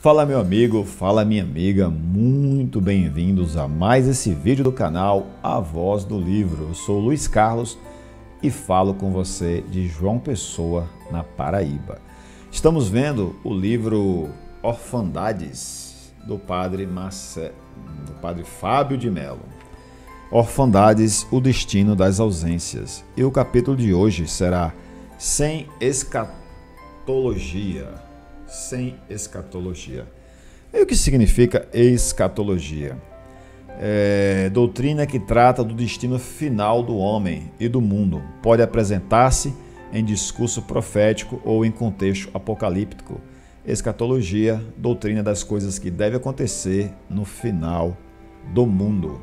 Fala meu amigo, fala minha amiga, muito bem-vindos a mais esse vídeo do canal A Voz do Livro. Eu sou Luiz Carlos e falo com você de João Pessoa, na Paraíba. Estamos vendo o livro Orfandades, do padre Fábio de Mello. Orfandades, o destino das ausências. E o capítulo de hoje será Sem Escatologia. Sem escatologia. E o que significa escatologia? Doutrina que trata do destino final do homem e do mundo. Pode apresentar-se em discurso profético ou em contexto apocalíptico. Escatologia, doutrina das coisas que devem acontecer no final do mundo.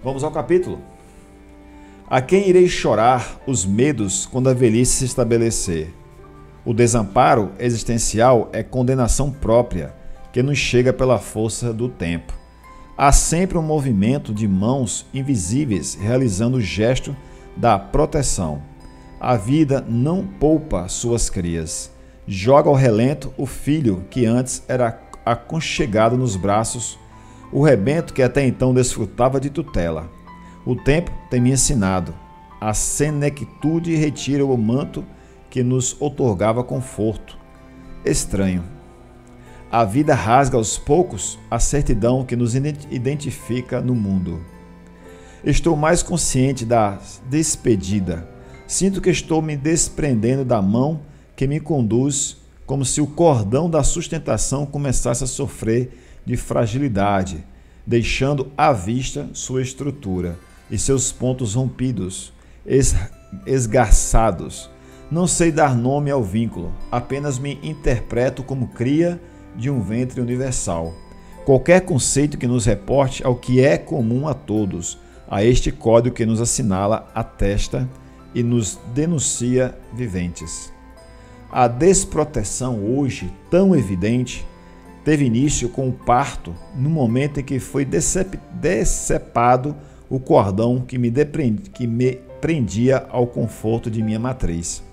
Vamos ao capítulo. A quem irei chorar os medos quando a velhice se estabelecer? O desamparo existencial é condenação própria, que nos chega pela força do tempo. Há sempre um movimento de mãos invisíveis realizando o gesto da proteção. A vida não poupa suas crias. Joga ao relento o filho que antes era aconchegado nos braços, o rebento que até então desfrutava de tutela. O tempo tem me ensinado. A senectude retira o manto que nos outorgava conforto. Estranho. A vida rasga aos poucos a certidão que nos identifica no mundo. Estou mais consciente da despedida. Sinto que estou me desprendendo da mão que me conduz, como se o cordão da sustentação começasse a sofrer de fragilidade, deixando à vista sua estrutura e seus pontos rompidos, esgarçados. Não sei dar nome ao vínculo, apenas me interpreto como cria de um ventre universal. Qualquer conceito que nos reporte ao que é comum a todos, a este código que nos assinala a testa e nos denuncia viventes. A desproteção hoje, tão evidente, teve início com o parto, no momento em que foi decepado o cordão que me prendia ao conforto de minha matriz.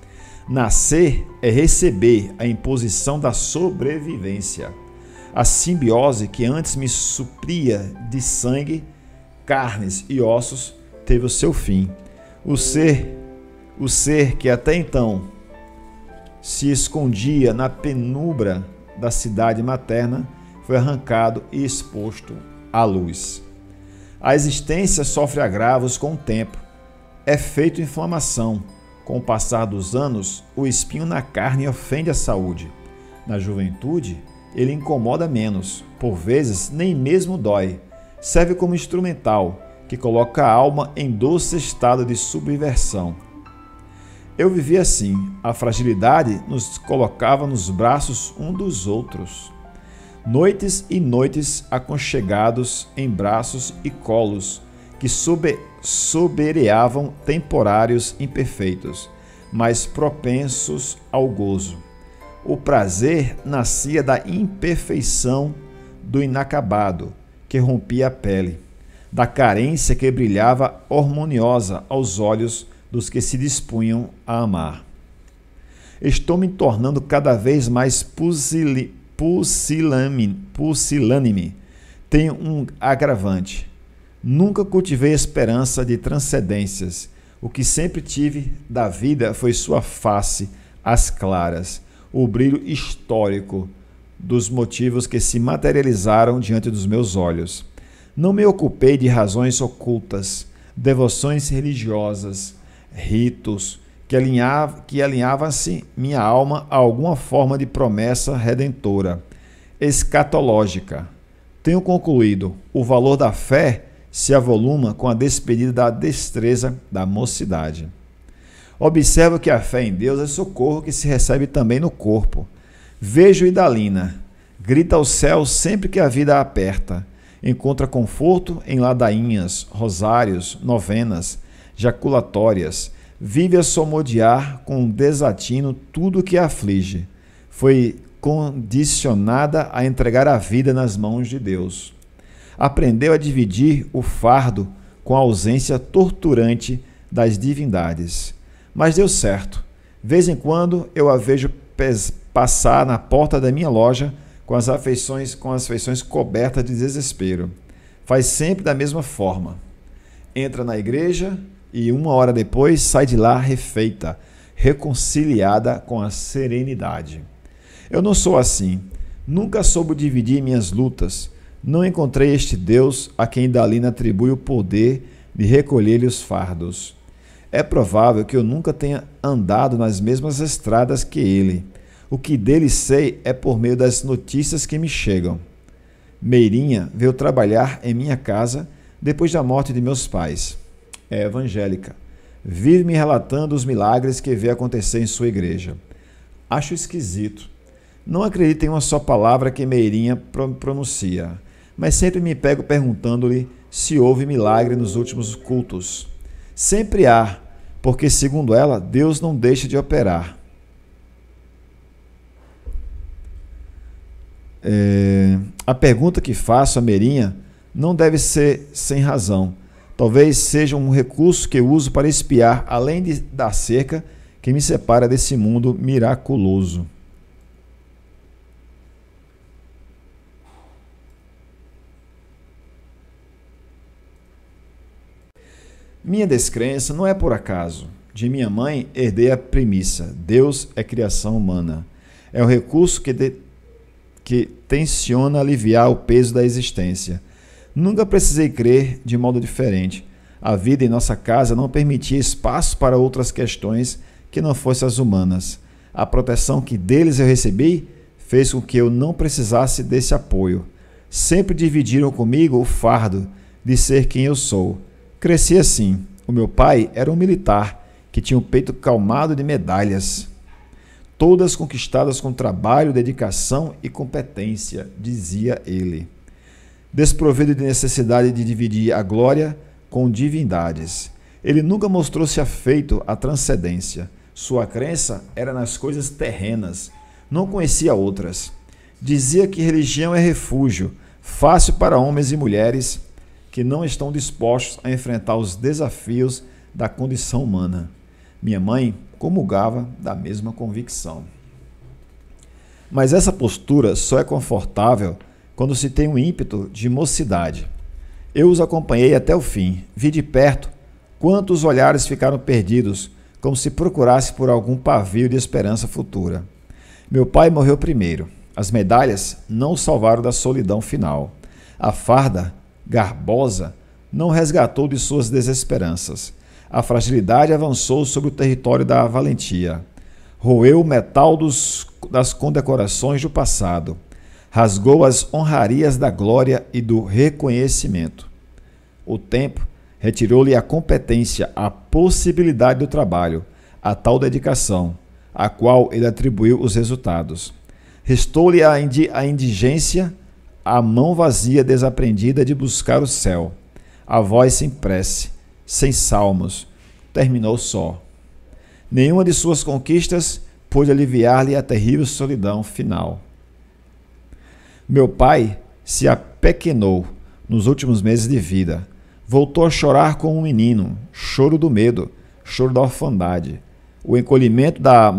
Nascer é receber a imposição da sobrevivência. A simbiose que antes me supria de sangue, carnes e ossos teve o seu fim. O ser que até então se escondia na penumbra da cidade materna foi arrancado e exposto à luz. A existência sofre agravos com o tempo. É feito inflamação. Com o passar dos anos, o espinho na carne ofende a saúde. Na juventude, ele incomoda menos, por vezes nem mesmo dói. Serve como instrumental, que coloca a alma em doce estado de subversão. Eu vivi assim, a fragilidade nos colocava nos braços um dos outros. Noites e noites aconchegados em braços e colos, que sobereavam temporários imperfeitos, mas propensos ao gozo. O prazer nascia da imperfeição do inacabado, que rompia a pele, da carência que brilhava harmoniosa aos olhos dos que se dispunham a amar. Estou me tornando cada vez mais pusilânime. Tenho um agravante. Nunca cultivei esperança de transcendências. O que sempre tive da vida foi sua face, as claras, o brilho histórico dos motivos que se materializaram diante dos meus olhos. Não me ocupei de razões ocultas, devoções religiosas, ritos, que alinhavam-se minha alma a alguma forma de promessa redentora, escatológica. Tenho concluído, o valor da fé se avoluma com a despedida da destreza da mocidade. Observo que a fé em Deus é socorro que se recebe também no corpo. Vejo Idalina, grita ao céu sempre que a vida a aperta. Encontra conforto em ladainhas, rosários, novenas, jaculatórias. Vive a somodear com desatino tudo o que a aflige. Foi condicionada a entregar a vida nas mãos de Deus. Aprendeu a dividir o fardo com a ausência torturante das divindades. Mas deu certo. Vez em quando eu a vejo passar na porta da minha loja com as feições cobertas de desespero. Faz sempre da mesma forma. Entra na igreja e 1 hora depois sai de lá refeita, reconciliada com a serenidade. Eu não sou assim. Nunca soube dividir minhas lutas. Não encontrei este Deus a quem Dalina atribui o poder de recolher-lhe os fardos. É provável que eu nunca tenha andado nas mesmas estradas que ele. O que dele sei é por meio das notícias que me chegam. Meirinha veio trabalhar em minha casa depois da morte de meus pais. É evangélica. Vive me relatando os milagres que vê acontecer em sua igreja. Acho esquisito. Não acredito em uma só palavra que Meirinha pronuncia, mas sempre me pego perguntando-lhe se houve milagre nos últimos cultos. Sempre há, porque, segundo ela, Deus não deixa de operar. A pergunta que faço a Meirinha não deve ser sem razão. Talvez seja um recurso que eu uso para espiar, além da cerca que me separa desse mundo miraculoso. Minha descrença não é por acaso. De minha mãe, herdei a premissa: Deus é criação humana. É um recurso que tenciona aliviar o peso da existência. Nunca precisei crer de modo diferente. A vida em nossa casa não permitia espaço para outras questões que não fossem as humanas. A proteção que deles eu recebi fez com que eu não precisasse desse apoio. Sempre dividiram comigo o fardo de ser quem eu sou. Cresci assim. O meu pai era um militar que tinha o peito calmado de medalhas, todas conquistadas com trabalho, dedicação e competência, dizia ele. Desprovido de necessidade de dividir a glória com divindades. Ele nunca mostrou-se afeito à transcendência. Sua crença era nas coisas terrenas. Não conhecia outras. Dizia que religião é refúgio, fácil para homens e mulheres que não estão dispostos a enfrentar os desafios da condição humana. Minha mãe comulgava da mesma convicção. Mas essa postura só é confortável quando se tem um ímpeto de mocidade. Eu os acompanhei até o fim, vi de perto quantos olhares ficaram perdidos, como se procurasse por algum pavio de esperança futura. Meu pai morreu primeiro. As medalhas não o salvaram da solidão final. A farda garbosa não resgatou de suas desesperanças. A fragilidade avançou sobre o território da valentia. Roeu o metal das condecorações do passado. Rasgou as honrarias da glória e do reconhecimento. O tempo retirou-lhe a competência, a possibilidade do trabalho, a tal dedicação, a qual ele atribuiu os resultados. Restou-lhe a indigência, a mão vazia desaprendida de buscar o céu, a voz sem prece, sem salmos, terminou só. Nenhuma de suas conquistas pôde aliviar-lhe a terrível solidão final. Meu pai se apequenou nos últimos meses de vida. Voltou a chorar como um menino, choro do medo, choro da orfandade. O encolhimento da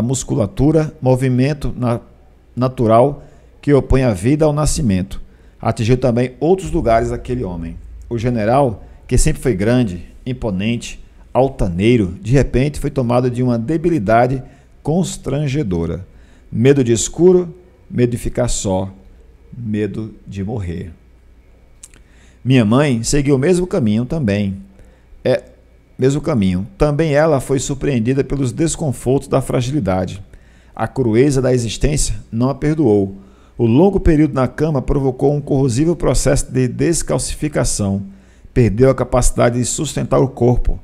musculatura, movimento natural que opõe a vida ao nascimento. Atingiu também outros lugares daquele homem. O general, que sempre foi grande, imponente, altaneiro, de repente foi tomado de uma debilidade constrangedora. Medo de escuro, medo de ficar só, medo de morrer. Minha mãe seguiu o mesmo caminho também. Também ela foi surpreendida pelos desconfortos da fragilidade. A crueza da existência não a perdoou. O longo período na cama provocou um corrosivo processo de descalcificação. Perdeu a capacidade de sustentar o corpo.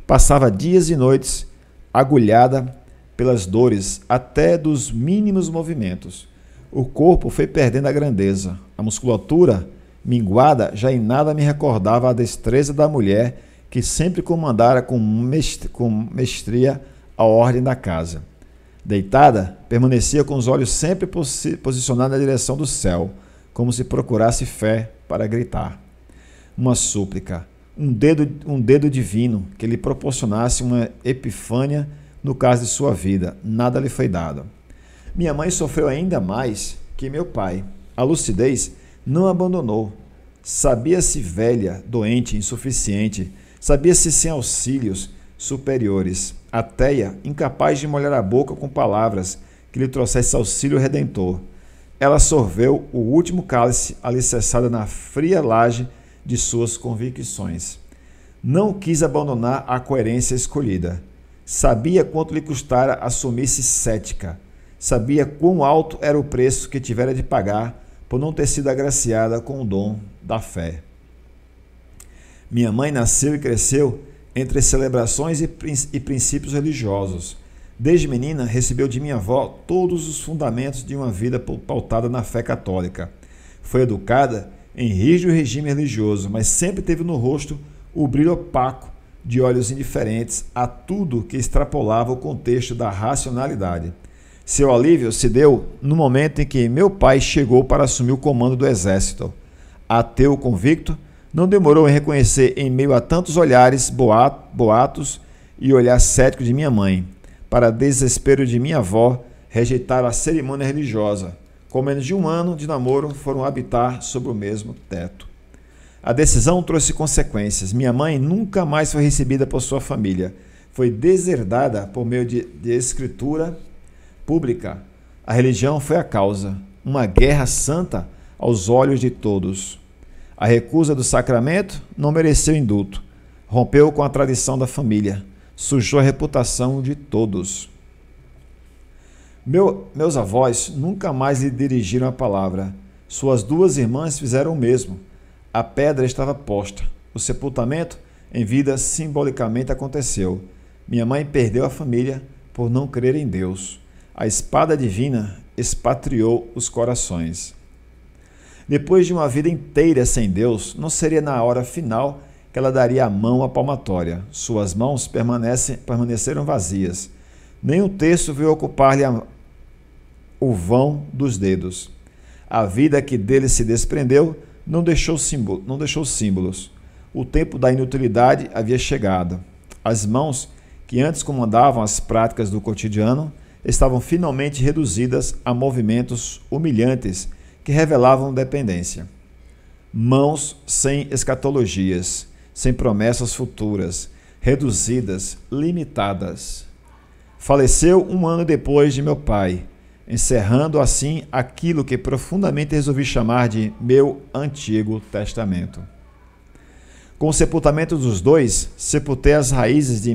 Passava dias e noites agulhada pelas dores, até dos mínimos movimentos. O corpo foi perdendo a grandeza. A musculatura, minguada, já em nada me recordava a destreza da mulher que sempre comandara com mestria a ordem da casa. Deitada, permanecia com os olhos sempre posicionados na direção do céu, como se procurasse fé para gritar. Uma súplica, um dedo divino que lhe proporcionasse uma epifânia no caso de sua vida. Nada lhe foi dado. Minha mãe sofreu ainda mais que meu pai. A lucidez não abandonou. Sabia-se velha, doente, insuficiente. Sabia-se sem auxílios superiores. A Teia, incapaz de molhar a boca com palavras que lhe trouxesse auxílio redentor. Ela sorveu o último cálice alicerçada na fria laje de suas convicções. Não quis abandonar a coerência escolhida. Sabia quanto lhe custara assumir-se cética. Sabia quão alto era o preço que tivera de pagar por não ter sido agraciada com o dom da fé. Minha mãe nasceu e cresceu entre celebrações e princípios religiosos. Desde menina, recebeu de minha avó todos os fundamentos de uma vida pautada na fé católica. Foi educada em rígido regime religioso, mas sempre teve no rosto o brilho opaco de olhos indiferentes a tudo que extrapolava o contexto da racionalidade. Seu alívio se deu no momento em que meu pai chegou para assumir o comando do exército. Ateu convicto, não demorou em reconhecer em meio a tantos olhares, boatos e olhar cético de minha mãe. Para desespero de minha avó, rejeitaram a cerimônia religiosa. Com menos de um ano de namoro, foram habitar sob o mesmo teto. A decisão trouxe consequências. Minha mãe nunca mais foi recebida por sua família. Foi deserdada por meio de escritura pública. A religião foi a causa. Uma guerra santa aos olhos de todos. A recusa do sacramento não mereceu indulto. Rompeu com a tradição da família. Sujou a reputação de todos. Meus avós nunca mais lhe dirigiram a palavra. Suas duas irmãs fizeram o mesmo. A pedra estava posta. O sepultamento em vida simbolicamente aconteceu. Minha mãe perdeu a família por não crer em Deus. A espada divina expatriou os corações. Depois de uma vida inteira sem Deus, não seria na hora final que ela daria a mão à palmatória. Suas mãos permaneceram vazias. Nem um terço veio ocupar-lhe o vão dos dedos. A vida que dele se desprendeu não deixou símbolos. O tempo da inutilidade havia chegado. As mãos que antes comandavam as práticas do cotidiano estavam finalmente reduzidas a movimentos humilhantes que revelavam dependência. Mãos sem escatologias, sem promessas futuras, reduzidas, limitadas. Faleceu um ano depois de meu pai, encerrando assim aquilo que profundamente resolvi chamar de meu Antigo Testamento. Com o sepultamento dos dois, sepultei as raízes de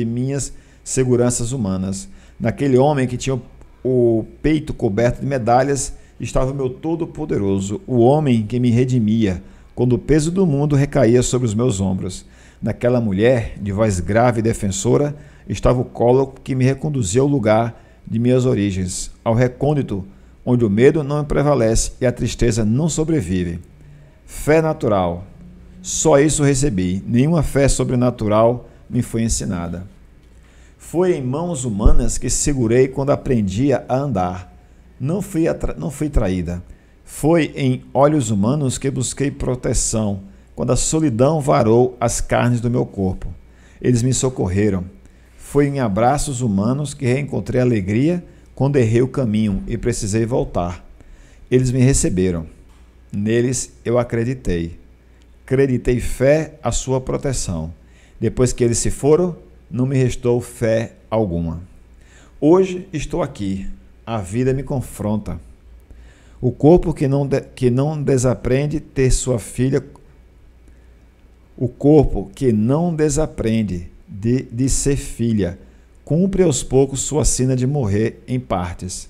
minhas seguranças humanas. Naquele homem que tinha o peito coberto de medalhas, estava o meu Todo-Poderoso, o homem que me redimia, quando o peso do mundo recaía sobre os meus ombros. Naquela mulher, de voz grave e defensora, estava o colo que me reconduzia ao lugar de minhas origens, ao recôndito, onde o medo não prevalece e a tristeza não sobrevive. Fé natural. Só isso recebi. Nenhuma fé sobrenatural me foi ensinada. Foi em mãos humanas que segurei quando aprendia a andar. Não fui traída. Foi em olhos humanos que busquei proteção, quando a solidão varou as carnes do meu corpo. Eles me socorreram. Foi em abraços humanos que reencontrei alegria quando errei o caminho e precisei voltar. Eles me receberam. Neles eu acreditei. Acreditei fé à sua proteção. Depois que eles se foram, não me restou fé alguma. Hoje estou aqui. A vida me confronta. O corpo que não desaprende ter sua filha. O corpo que não desaprende de ser filha, cumpre aos poucos sua sina de morrer em partes.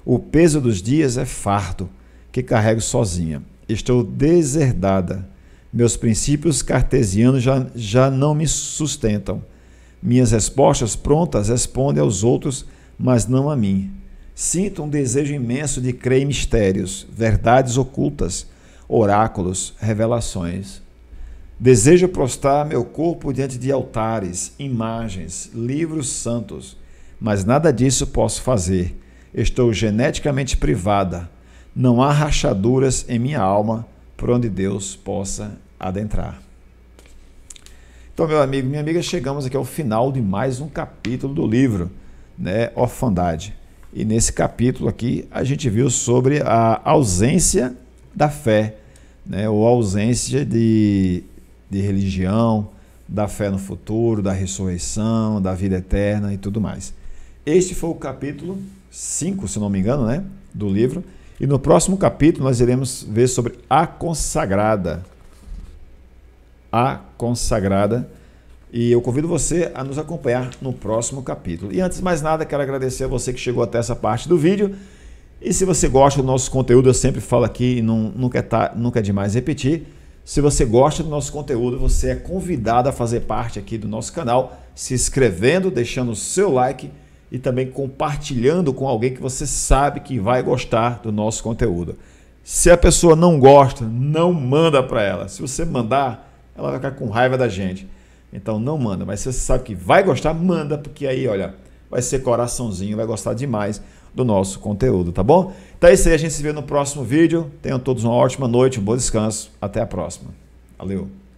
O peso dos dias é fardo, que carrego sozinha. Estou deserdada. Meus princípios cartesianos já não me sustentam. Minhas respostas prontas respondem aos outros, mas não a mim. Sinto um desejo imenso de crer em mistérios, verdades ocultas, oráculos, revelações. Desejo prostrar meu corpo diante de altares, imagens, livros santos, mas nada disso posso fazer. Estou geneticamente privada. Não há rachaduras em minha alma por onde Deus possa adentrar. Então, meu amigo, minha amiga, chegamos aqui ao final de mais um capítulo do livro, né, Orfandade. E nesse capítulo aqui a gente viu sobre a ausência da fé, né? Ou ausência de religião, da fé no futuro, da ressurreição, da vida eterna e tudo mais. Este foi o capítulo 5, se não me engano, né, do livro. E no próximo capítulo nós iremos ver sobre a consagrada. A consagrada. E eu convido você a nos acompanhar no próximo capítulo. E antes de mais nada, quero agradecer a você que chegou até essa parte do vídeo. E se você gosta do nosso conteúdo, eu sempre falo aqui e nunca é demais repetir. Se você gosta do nosso conteúdo, você é convidado a fazer parte aqui do nosso canal, se inscrevendo, deixando o seu like e também compartilhando com alguém que você sabe que vai gostar do nosso conteúdo. Se a pessoa não gosta, não manda para ela. Se você mandar, ela vai ficar com raiva da gente. Então não manda, mas se você sabe que vai gostar, manda, porque aí, olha, vai ser coraçãozinho, vai gostar demais do nosso conteúdo, tá bom? Então é isso aí, a gente se vê no próximo vídeo. Tenham todos uma ótima noite, um bom descanso. Até a próxima. Valeu!